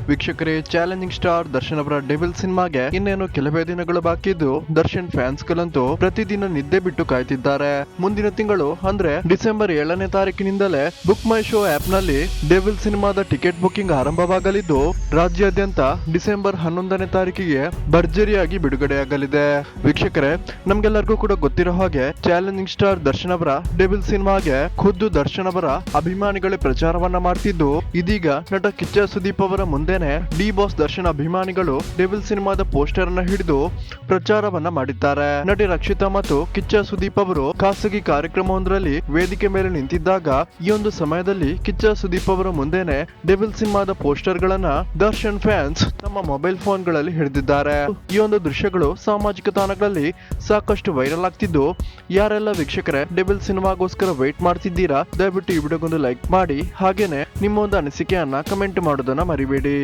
ವೀಕ್ಷಕರೇ, challenging star Darshan ಅವರ devil ಸಿನಿಮಾಗೆ ಇನ್ನೇನು ಕೆಲವೇ ದಿನಗಳು ಬಾಕಿ ಇದ್ದು ದರ್ಶನ್ ಫ್ಯಾನ್ಸ್ ಗಳಂತೂ ಪ್ರತಿದಿನ ನಿದ್ದೆ ಬಿಟ್ಟು ಕಾಯ್ತಿದ್ದಾರೆ. ಮುಂದಿನ ತಿಂಗಳು ಅಂದ್ರೆ ಡಿಸೆಂಬರ್ 7ನೇ ತಾರೀಕಿನಿಂದಲೇ ಬುಕ್ ಮೈ ಶೋ ಆಪ್ ನಲ್ಲಿ ಡೆವಿಲ್ ಸಿನಿಮಾದ ಟಿಕೆಟ್ ಬುಕಿಂಗ್ ಆರಂಭವಾಗಲಿದ್ದು ರಾಜ್ಯಾದ್ಯಂತ ಡಿಸೆಂಬರ್ 11ನೇ ತಾರೀಕಿಗೆ ಭರ್ಜರಿಯಾಗಿ ಬಿಡುಗಡೆಯಾಗಲಿದೆ. ವೀಕ್ಷಕರೇ, ನಮ್ಗೆಲ್ಲರಿಗೂ ಕೂಡ ಗೊತ್ತಿರೋ ಹಾಗೆ ಚಾಲೆಂಜಿಂಗ್ ಸ್ಟಾರ್ ದರ್ಶನ್ ಅವರ ಡೆವಿಲ್ ಸಿನಿಮಾಗೆ ಖುದ್ದು ದರ್ಶನ್ ಅವರ ಅಭಿಮಾನಿಗಳೇ ಪ್ರಚಾರವನ್ನ ಮಾಡ್ತಿದ್ದು, ಇದೀಗ ನಟ ಕಿಚ್ಚ ಸುದೀಪ್ ಅವರ ಮುಂದೆನೆ ಡಿ ಬಾಸ್ ದರ್ಶನ್ ಅಭಿಮಾನಿಗಳು ಡೆವಿಲ್ ಸಿನಿಮಾದ ಪೋಸ್ಟರ್ ಅನ್ನ ಹಿಡಿದು ಪ್ರಚಾರವನ್ನ ಮಾಡಿದ್ದಾರೆ. ನಟಿ ರಕ್ಷಿತಾ ಮತ್ತು ಕಿಚ್ಚ ಸುದೀಪ್ ಅವರು ಖಾಸಗಿ ಕಾರ್ಯಕ್ರಮವೊಂದರಲ್ಲಿ ವೇದಿಕೆ ಮೇಲೆ ನಿಂತಿದ್ದಾಗ ಈ ಒಂದು ಸಮಯದಲ್ಲಿ ಕಿಚ್ಚ ಸುದೀಪ್ ಅವರ ಮುಂದೆನೆ ಡೆವಿಲ್ ಸಿನಿಮಾದ ಪೋಸ್ಟರ್ ಗಳನ್ನ ದರ್ಶನ್ ಫ್ಯಾನ್ಸ್ ತಮ್ಮ ಮೊಬೈಲ್ ಫೋನ್ ಗಳಲ್ಲಿ ಹಿಡಿದಿದ್ದಾರೆ. ಈ ಒಂದು ದೃಶ್ಯಗಳು ಸಾಮಾಜಿಕ ತಾಣಗಳಲ್ಲಿ ಸಾಕಷ್ಟು ವೈರಲ್ ಆಗ್ತಿದ್ದು, ಯಾರೆಲ್ಲ ವೀಕ್ಷಕರೇ ಡೆವಿಲ್ ಸಿನಿಮಾಗೋಸ್ಕರ ವೇಟ್ ಮಾಡ್ತಿದ್ದೀರಾ, ದಯವಿಟ್ಟು ಈ ವಿಡಿಯೋಗೊಂದು ಲೈಕ್ ಮಾಡಿ, ಹಾಗೇನೆ ನಿಮ್ಮ ಒಂದು ಅನಿಸಿಕೆಯನ್ನ ಕಮೆಂಟ್ ಮಾಡೋದನ್ನ ಮರಿಬೇಡಿ.